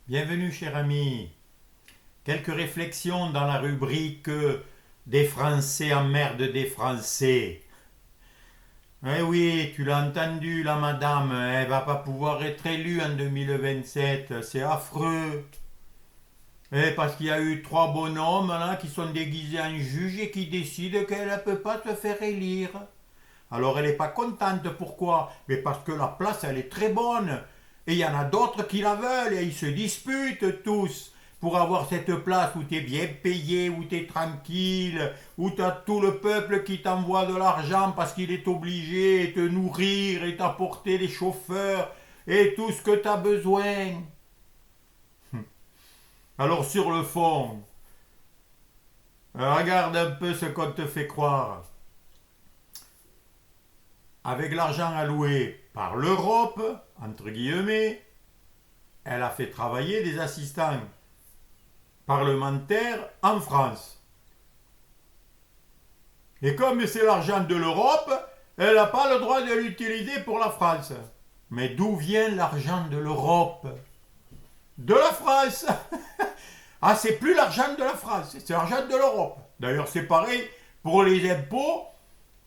Bienvenue cher ami. Quelques réflexions dans la rubrique des Français emmerdent des Français. Eh oui, tu l'as entendu la madame, elle va pas pouvoir être élue en 2027, c'est affreux. Eh, parce qu'il y a eu trois bonhommes là qui sont déguisés en juges et qui décident qu'elle ne peut pas se faire élire. Alors elle n'est pas contente, pourquoi? Mais parce que la place elle est très bonne. Et il y en a d'autres qui la veulent et ils se disputent tous pour avoir cette place où tu es bien payé, où tu es tranquille, où tu as tout le peuple qui t'envoie de l'argent parce qu'il est obligé de te nourrir et t'apporter les chauffeurs et tout ce que tu as besoin. Alors sur le fond, regarde un peu ce qu'on te fait croire. Avec l'argent alloué par l'Europe, entre guillemets, elle a fait travailler des assistants parlementaires en France. Et comme c'est l'argent de l'Europe, elle n'a pas le droit de l'utiliser pour la France. Mais d'où vient l'argent de l'Europe? De la France. Ah, c'est plus l'argent de la France, c'est l'argent de l'Europe. D'ailleurs, c'est pareil pour les impôts,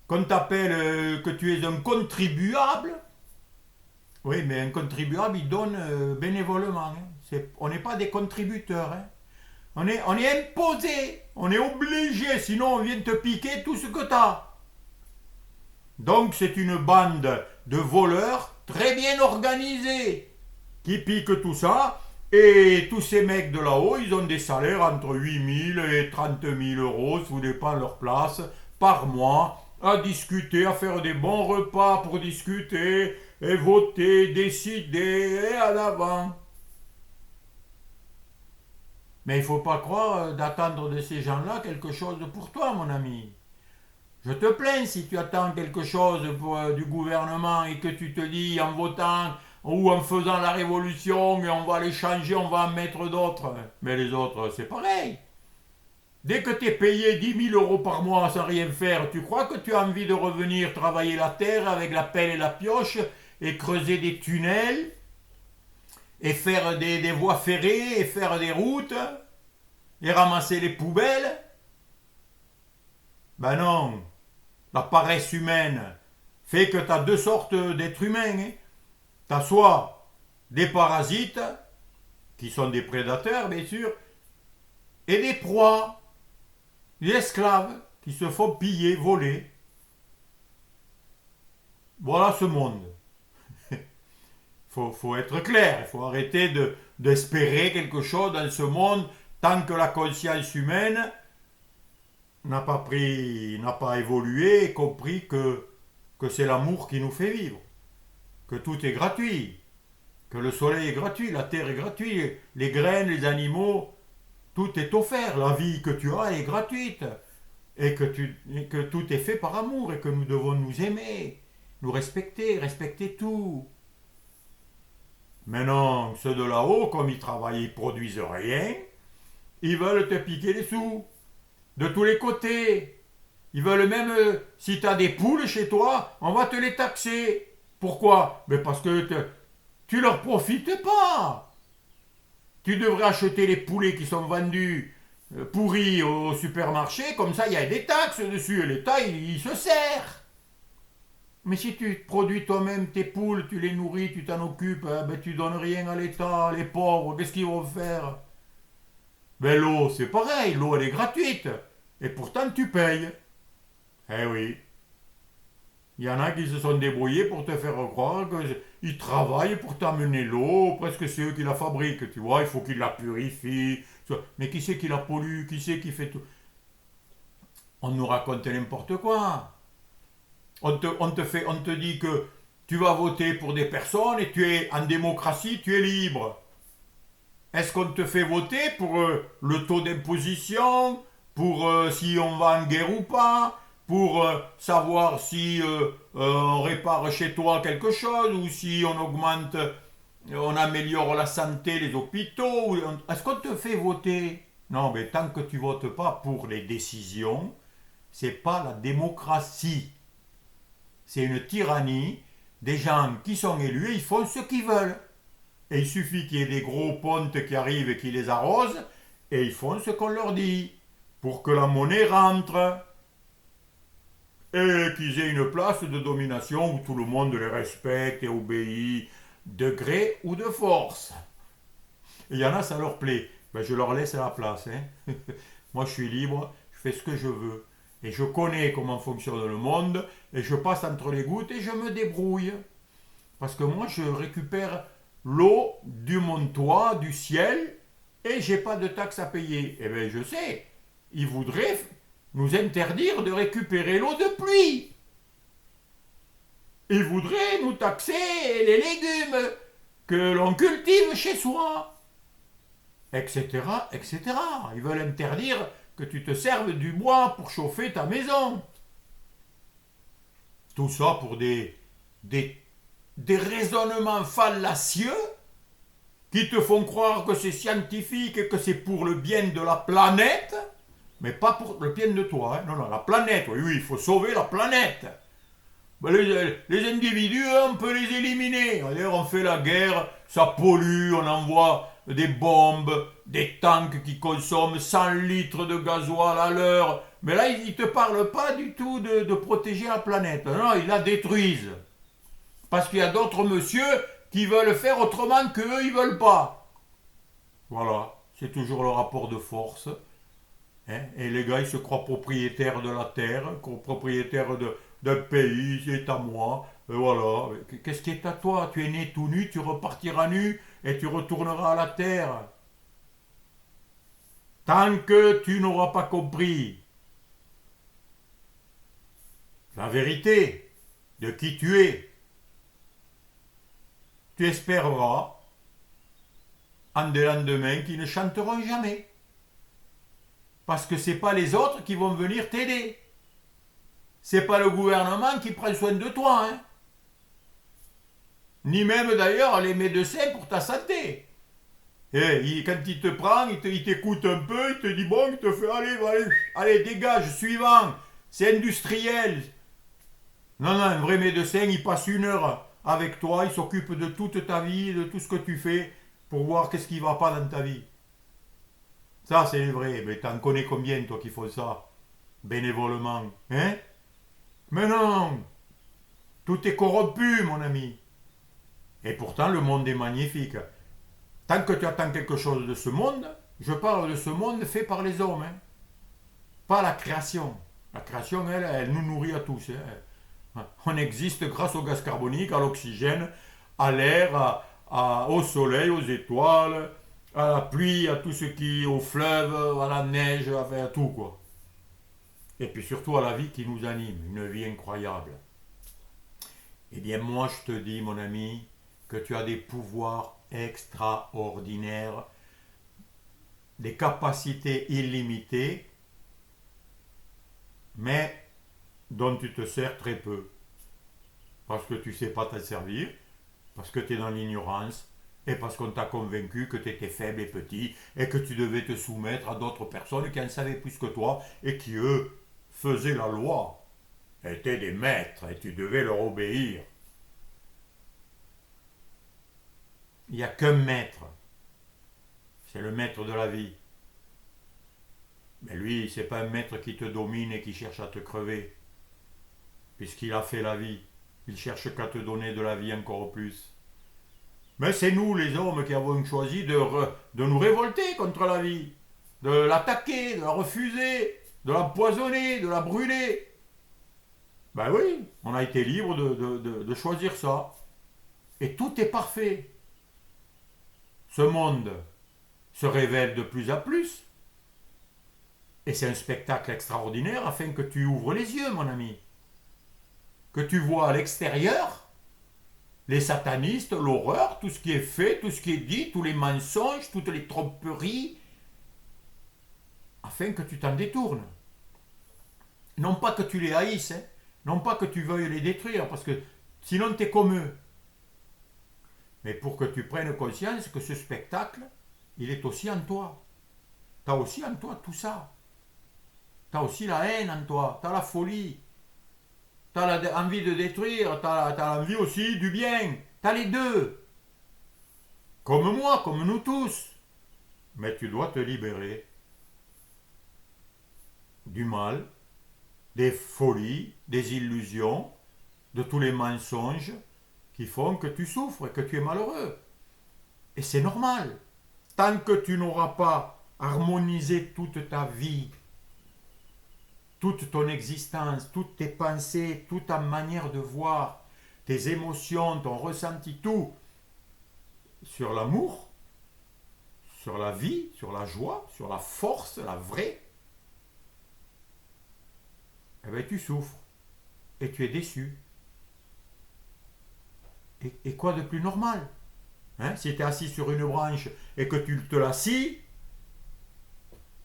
qu'on t'appelle que tu es un contribuable. Oui, mais un contribuable, il donne bénévolement. Hein. On n'est pas des contributeurs. Hein. On est imposé, on est obligé, sinon on vient te piquer tout ce que tu as. Donc c'est une bande de voleurs très bien organisés qui piquent tout ça. Et tous ces mecs de là-haut, ils ont des salaires entre 8 000 et 30 000 euros, sous dépend de leur place, par mois, à discuter, à faire des bons repas pour discuter, et voter, décider, et en avant. Mais il ne faut pas croire d'attendre de ces gens-là quelque chose pour toi, mon ami. Je te plains si tu attends quelque chose du gouvernement et que tu te dis en votant ou en faisant la révolution et on va les changer, on va en mettre d'autres. Mais les autres, c'est pareil. Dès que tu es payé 10 000 euros par mois sans rien faire, tu crois que tu as envie de revenir travailler la terre avec la pelle et la pioche et creuser des tunnels et faire des voies ferrées et faire des routes et ramasser les poubelles? Ben non. La paresse humaine fait que tu as deux sortes d'êtres humains. Hein. Tu as soit des parasites, qui sont des prédateurs bien sûr, et des proies, des esclaves, qui se font piller, voler. Voilà ce monde. Faut être clair, il faut arrêter d'espérer quelque chose dans ce monde tant que la conscience humaine n'a pas évolué et compris que c'est l'amour qui nous fait vivre, que tout est gratuit, que le soleil est gratuit, la terre est gratuite, les graines, les animaux, tout est offert, la vie que tu as est gratuite, et que tout est fait par amour, et que nous devons nous aimer, nous respecter, respecter tout. Mais non, ceux de là-haut, comme ils travaillent, ils produisent rien, ils veulent te piquer les sous, de tous les côtés. Ils veulent même, si tu as des poules chez toi, on va te les taxer. Pourquoi? Mais parce que tu leur profites pas. Tu devrais acheter les poulets qui sont vendus pourris au supermarché, comme ça il y a des taxes dessus, et l'État il se sert. Mais si tu produis toi-même tes poules, tu les nourris, tu t'en occupes, ben tu donnes rien à l'État, les pauvres, qu'est-ce qu'ils vont faire? Ben l'eau, c'est pareil, l'eau elle est gratuite, et pourtant tu payes. Eh oui, il y en a qui se sont débrouillés pour te faire croire qu'ils travaillent pour t'amener l'eau, presque c'est eux qui la fabriquent, tu vois, il faut qu'ils la purifient. Mais qui c'est qui la pollue, qui c'est qui fait tout? On nous raconte n'importe quoi. On te dit que tu vas voter pour des personnes et tu es en démocratie, tu es libre. Est-ce qu'on te fait voter pour le taux d'imposition, pour si on va en guerre ou pas, pour savoir si on répare chez toi quelque chose ou si on augmente, on améliore la santé, les hôpitaux? Est-ce qu'on te fait voter? Non, mais tant que tu votes pas pour les décisions, c'est pas la démocratie. C'est une tyrannie des gens qui sont élus et ils font ce qu'ils veulent. Et il suffit qu'il y ait des gros pontes qui arrivent et qui les arrosent, et ils font ce qu'on leur dit, pour que la monnaie rentre, et qu'ils aient une place de domination où tout le monde les respecte et obéit, de gré ou de force. Et il y en a, ça leur plaît. Ben, je leur laisse la place. Hein. Moi, je suis libre, je fais ce que je veux. Et je connais comment fonctionne le monde, et je passe entre les gouttes et je me débrouille. Parce que moi, je récupère l'eau du mon toit, du ciel, et j'ai pas de taxes à payer. Eh bien, je sais, ils voudraient nous interdire de récupérer l'eau de pluie. Ils voudraient nous taxer les légumes que l'on cultive chez soi, etc., etc. Ils veulent interdire que tu te serves du bois pour chauffer ta maison. Tout ça pour des raisonnements fallacieux qui te font croire que c'est scientifique et que c'est pour le bien de la planète, mais pas pour le bien de toi. Hein. Non, non, la planète, oui, oui, il faut sauver la planète. Ben, les individus, on peut les éliminer. D'ailleurs, on fait la guerre, ça pollue, on envoie des bombes, des tanks qui consomment 100 litres de gasoil à l'heure. Mais là, ils ne te parlent pas du tout de protéger la planète. Non, ils la détruisent. Parce qu'il y a d'autres messieurs qui veulent faire autrement qu'eux, ils ne veulent pas. Voilà, c'est toujours le rapport de force. Hein? Et les gars, ils se croient propriétaires de la terre, propriétaires d'un pays, c'est à moi. Et voilà, qu'est-ce qui est à toi? Tu es né tout nu, tu repartiras nu et tu retourneras à la terre. Tant que tu n'auras pas compris la vérité de qui tu espéreras en des lendemains qui ne chanteront jamais. Parce que ce n'est pas les autres qui vont venir t'aider. C'est pas le gouvernement qui prend soin de toi. Hein. Ni même d'ailleurs les médecins pour ta santé. Et quand il te prend, il t'écoute un peu, il te dit bon, il te fait allez, dégage, suivant. C'est industriel. Non, non, un vrai médecin, il passe 1 heure avec toi, il s'occupe de toute ta vie, de tout ce que tu fais, pour voir qu'est-ce qui ne va pas dans ta vie. Ça, c'est vrai. Mais t'en connais combien, toi, qui font ça bénévolement? Hein? Mais non! Tout est corrompu, mon ami. Et pourtant, le monde est magnifique. Tant que tu attends quelque chose de ce monde, je parle de ce monde fait par les hommes. Hein? Pas la création. La création, elle nous nourrit à tous. Hein? On existe grâce au gaz carbonique, à l'oxygène, à l'air, au soleil, aux étoiles, à la pluie, à tout ce qui, au fleuve, à la neige, enfin à tout quoi. Et puis surtout à la vie qui nous anime, une vie incroyable. Eh bien moi je te dis mon ami que tu as des pouvoirs extraordinaires, des capacités illimitées, mais dont tu te sers très peu. Parce que tu ne sais pas t'en servir, parce que tu es dans l'ignorance, et parce qu'on t'a convaincu que tu étais faible et petit, et que tu devais te soumettre à d'autres personnes qui en savaient plus que toi, et qui, eux, faisaient la loi, étaient des maîtres, et tu devais leur obéir. Il n'y a qu'un maître, c'est le maître de la vie. Mais lui, c'est pas un maître qui te domine et qui cherche à te crever, puisqu'il a fait la vie. Il cherche qu'à te donner de la vie encore plus. Mais c'est nous, les hommes, qui avons choisi de nous révolter contre la vie, de l'attaquer, de la refuser, de l'empoisonner, de la brûler. Ben oui, on a été libre de choisir ça. Et tout est parfait. Ce monde se révèle de plus en plus. Et c'est un spectacle extraordinaire afin que tu ouvres les yeux, mon ami. Que tu vois à l'extérieur les satanistes, l'horreur, tout ce qui est fait, tout ce qui est dit, tous les mensonges, toutes les tromperies, afin que tu t'en détournes. Non pas que tu les haïsses, hein, non pas que tu veuilles les détruire, parce que sinon tu es comme eux. Mais pour que tu prennes conscience que ce spectacle, il est aussi en toi. Tu as aussi en toi tout ça. Tu as aussi la haine en toi, tu as la folie. Tu as envie de détruire, tu as l'envie aussi du bien. Tu as les deux. comme moi, comme nous tous. Mais tu dois te libérer du mal, des folies, des illusions, de tous les mensonges qui font que tu souffres et que tu es malheureux. Et c'est normal. Tant que tu n'auras pas harmonisé toute ta vie, toute ton existence, toutes tes pensées, toute ta manière de voir, tes émotions, ton ressenti, tout sur l'amour, sur la vie, sur la joie, sur la force, la vraie, eh bien tu souffres et tu es déçu. Et quoi de plus normal, hein? Si tu es assis sur une branche et que tu te la scies,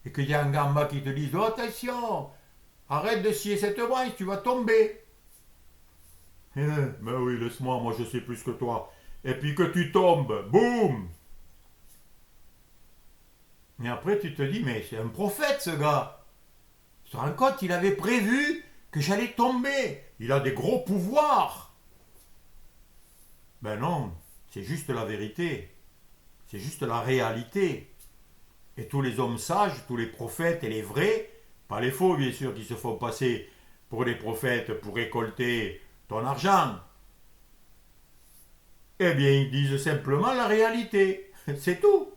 et qu'il y a un gars en bas qui te dit oh, attention, arrête de scier cette branche, tu vas tomber. Ben oui, laisse-moi, moi je sais plus que toi. Et puis que tu tombes, boum. Et après tu te dis, mais c'est un prophète ce gars. Tu te rends compte, il avait prévu que j'allais tomber. Il a des gros pouvoirs. Ben non, c'est juste la vérité. C'est juste la réalité. Et tous les hommes sages, tous les prophètes et les vrais, pas les faux bien sûr, qui se font passer pour des prophètes pour récolter ton argent, eh bien ils disent simplement la réalité. C'est tout.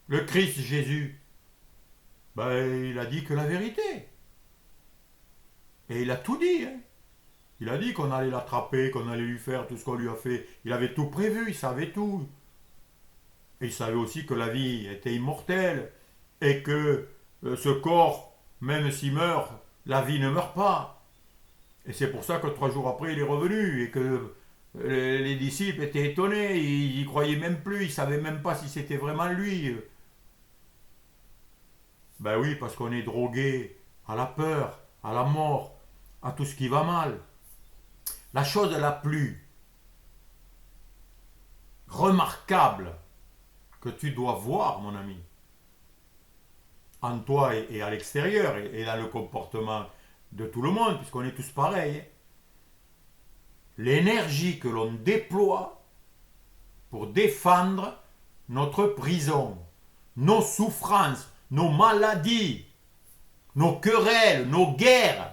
Le Christ Jésus, ben, il a dit que la vérité. Et il a tout dit. Hein. Il a dit qu'on allait l'attraper, qu'on allait lui faire tout ce qu'on lui a fait. Il avait tout prévu, il savait tout. Et il savait aussi que la vie était immortelle et que ce corps, même s'il meurt, la vie ne meurt pas. Et c'est pour ça que 3 jours après, il est revenu et que les disciples étaient étonnés, ils n'y croyaient même plus, ils ne savaient même pas si c'était vraiment lui. Ben oui, parce qu'on est drogué à la peur, à la mort, à tout ce qui va mal. La chose la plus remarquable que tu dois voir, mon ami, en toi et à l'extérieur, et dans le comportement de tout le monde, puisqu'on est tous pareils, l'énergie que l'on déploie pour défendre notre prison, nos souffrances, nos maladies, nos querelles, nos guerres.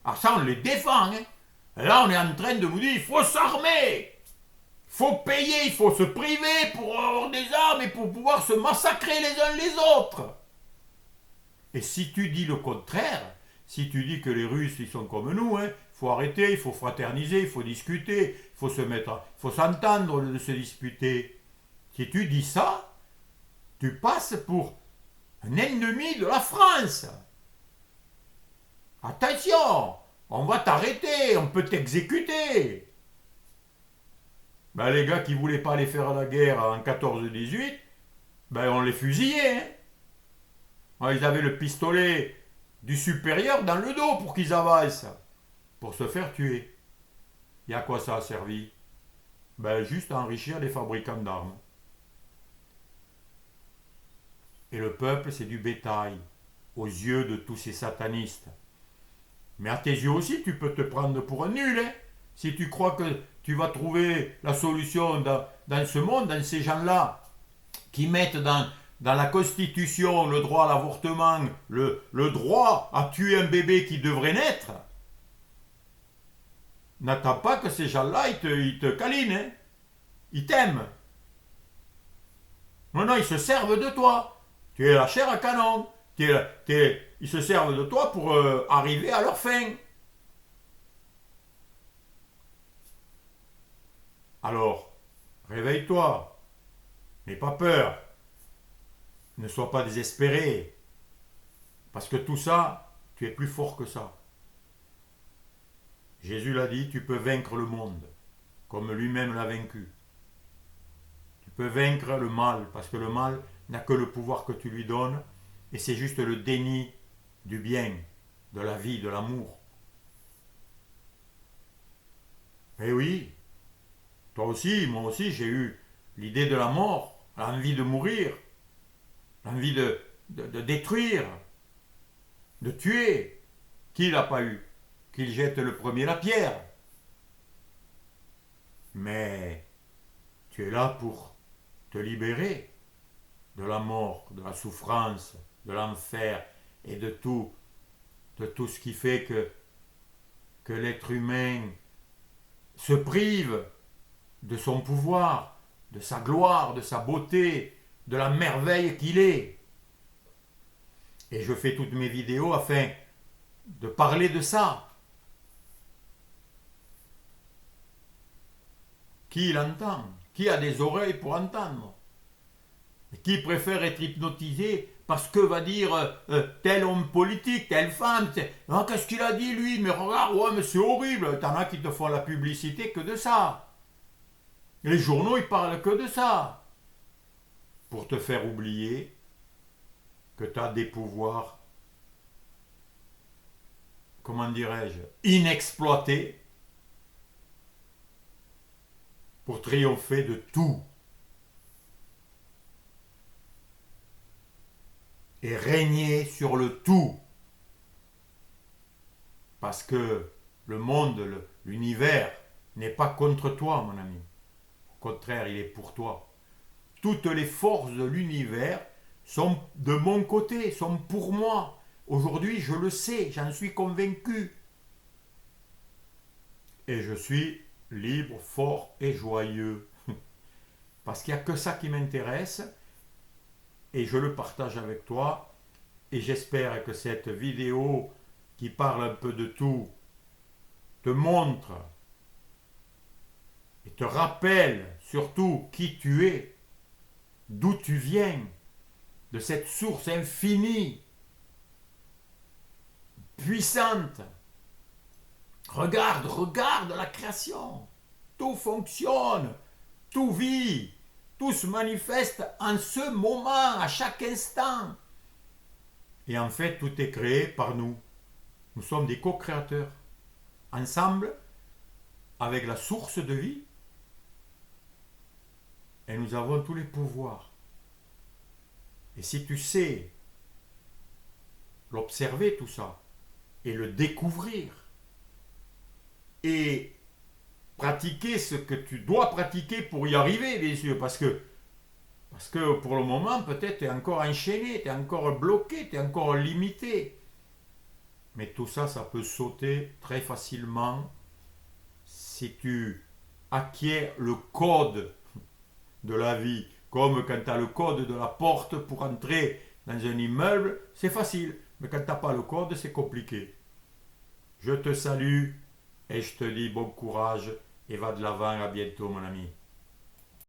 Ah ça, on les défend. Hein. Là, on est en train de vous dire, il faut s'armer. Il faut payer, il faut se priver pour avoir des armes et pour pouvoir se massacrer les uns les autres. Et si tu dis le contraire, si tu dis que les Russes, ils sont comme nous, il faut arrêter, il faut fraterniser, il faut discuter, il faut se mettre, il faut s'entendre de se disputer. Si tu dis ça, tu passes pour un ennemi de la France. Attention, on va t'arrêter, on peut t'exécuter. Ben, les gars qui ne voulaient pas aller faire la guerre en 14-18, ben, on les fusillait. Hein. Ils avaient le pistolet du supérieur dans le dos pour qu'ils avancent, pour se faire tuer. Et à quoi ça a servi? Ben, juste à enrichir les fabricants d'armes. Et le peuple, c'est du bétail, aux yeux de tous ces satanistes. Mais à tes yeux aussi, tu peux te prendre pour un nul, hein, si tu crois que tu vas trouver la solution dans ce monde, dans ces gens-là, qui mettent dans la Constitution le droit à l'avortement, le droit à tuer un bébé qui devrait naître. N'attends pas que ces gens-là, ils te câlinent, hein. Ils t'aiment. Non, non, ils se servent de toi. Tu es la chair à canon. Ils se servent de toi pour arriver à leur fin. Alors, réveille-toi. N'aie pas peur. Ne sois pas désespéré. Parce que tout ça, tu es plus fort que ça. Jésus l'a dit, tu peux vaincre le monde, comme lui-même l'a vaincu. Tu peux vaincre le mal, parce que le mal n'a que le pouvoir que tu lui donnes, et c'est juste le déni du bien, de la vie, de l'amour. Eh oui, toi aussi, moi aussi, j'ai eu l'idée de la mort, l'envie de mourir, l'envie de détruire, de tuer. Qui l'a pas eu? Qu'il jette le premier la pierre. Mais tu es là pour te libérer de la mort, de la souffrance, de l'enfer et de tout ce qui fait que l'être humain se prive de son pouvoir, de sa gloire, de sa beauté, de la merveille qu'il est. Et je fais toutes mes vidéos afin de parler de ça. Qui l'entend? Qui a des oreilles pour entendre? Qui préfère être hypnotisé parce que va dire tel homme politique, telle femme, ah, qu'est-ce qu'il a dit lui? Mais regarde, ouais, mais c'est horrible. T'en as qui te font la publicité que de ça. Les journaux, ils parlent que de ça. Pour te faire oublier que tu as des pouvoirs, comment dirais-je, inexploités pour triompher de tout. Et régner sur le tout. Parce que le monde, l'univers n'est pas contre toi, mon ami. Au contraire, il est pour toi. Toutes les forces de l'univers sont de mon côté, sont pour moi. Aujourd'hui, je le sais, j'en suis convaincu. Et je suis libre, fort et joyeux. Parce qu'il n'y a que ça qui m'intéresse. Et je le partage avec toi. Et j'espère que cette vidéo qui parle un peu de tout te montre et te rappelle surtout qui tu es, d'où tu viens, de cette source infinie, puissante. Regarde la création. Tout fonctionne, tout vit, tout se manifeste en ce moment, à chaque instant. Et en fait, tout est créé par nous. Nous sommes des co-créateurs. Ensemble, avec la source de vie, et nous avons tous les pouvoirs. Et si tu sais l'observer tout ça, et le découvrir, et pratiquer ce que tu dois pratiquer pour y arriver, bien sûr, parce que pour le moment, peut-être tu es encore enchaîné, tu es encore bloqué, tu es encore limité. Mais tout ça, ça peut sauter très facilement si tu acquiers le code de la vie. Comme quand tu as le code de la porte pour entrer dans un immeuble, c'est facile. Mais quand tu n'as pas le code, c'est compliqué. Je te salue et je te dis bon courage et va de l'avant. À bientôt, mon ami.